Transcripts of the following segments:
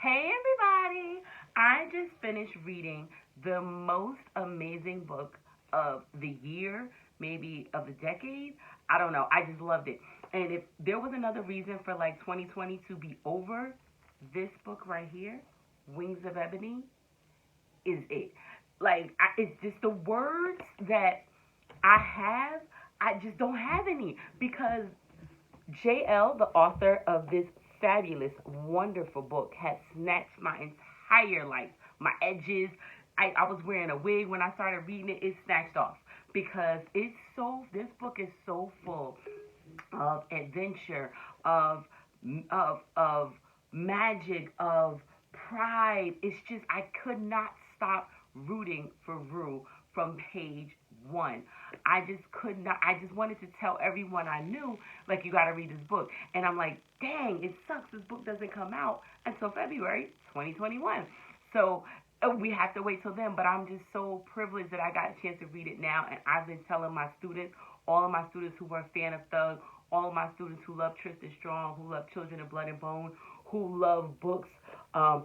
Hey everybody! I just finished reading the most amazing book of the year, maybe of the decade. I don't know. I just loved it. And if there was another reason for like 2020 to be over, this book right here, Wings of Ebony, is it. It's just the words that I have, I just don't have any because JL, the author of this fabulous, wonderful book, has snatched my entire life. My edges. I was wearing a wig when I started reading it. It snatched off because this book is so full of adventure, of of magic, of pride. It's just I could not stop rooting for Rue from page one. I just could not. I just wanted to tell everyone I knew, like, you got to read this book. And I'm like, dang, it sucks. This book doesn't come out until February 2021. So we have to wait till then. But I'm just so privileged that I got a chance to read it now. And I've been telling my students, all of my students who are a fan of Thug, all of my students who love Tristan Strong, who love Children of Blood and Bone, who love books, um,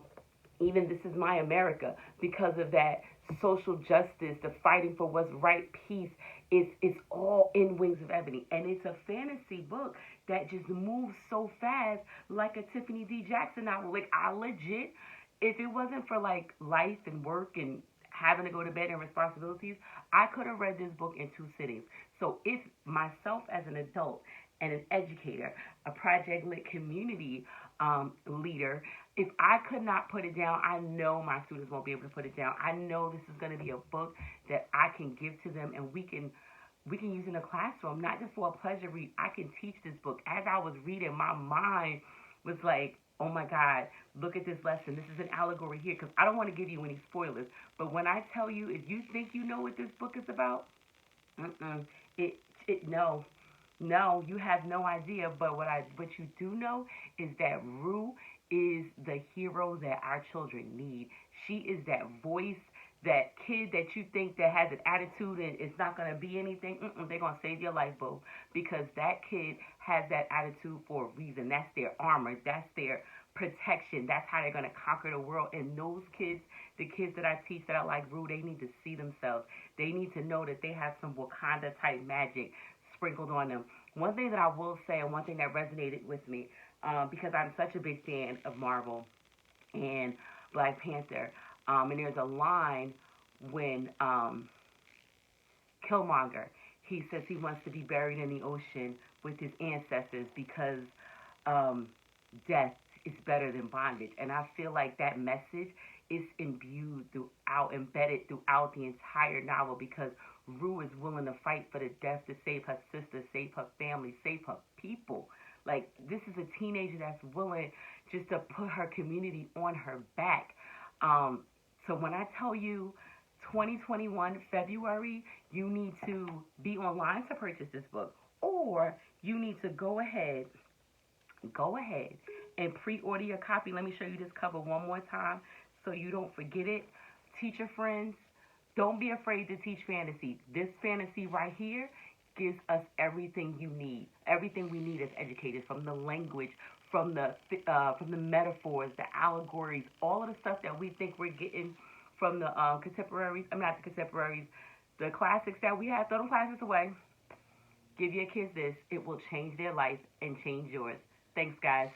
even This Is My America, because of that social justice, the fighting for what's right, peace. It's all in Wings of Ebony. And it's a fantasy book that just moves so fast like a Tiffany D. Jackson novel. Like, I legit, if it wasn't for like life and work and having to go to bed and responsibilities, I could have read this book in 2 sittings. So if myself as an adult and an educator, a Project Lit community leader, if I could not put it down, I know my students won't be able to put it down. I know this is going to be a book that I can give to them, and we can use in a classroom, not just for a pleasure read. I can teach this book. As I was reading, my mind was like, oh my God, look at this lesson. This is an allegory here, because I don't want to give you any spoilers. But when I tell you, if you think you know what this book is about, mm-mm, it, no. No, you have no idea. But what you do know is that Rue is the hero that our children need. She is that voice, that kid that you think that has an attitude and it's not gonna be anything. They're gonna save your life, boo, because that kid has that attitude for a reason. That's their armor. That's their protection. That's how they're gonna conquer the world. And those kids, the kids that I teach that are like Rue, they need to see themselves. They need to know that they have some Wakanda type magic sprinkled on them. One thing that I will say, and one thing that resonated with me, because I'm such a big fan of Marvel and Black Panther, and there's a line when Killmonger, he says he wants to be buried in the ocean with his ancestors because um, death is better than bondage. And I feel like that message is embedded throughout the entire novel, because Rue is willing to fight for the death to save her sister, save her family, save her people. Like, this is a teenager that's willing just to put her community on her back. So when I tell you 2021 February, you need to be online to purchase this book, or you need to go ahead and pre-order your copy. Let me show you this cover one more time so you don't forget it. Teacher friends, don't be afraid to teach fantasy. This fantasy right here gives us everything you need, everything we need as educators, from the language, from the metaphors, the allegories, all of the stuff that we think we're getting from the contemporaries. I'm not the contemporaries, the classics that we have. Throw them classics away. Give your kids this. It will change their life and change yours. Thanks, guys.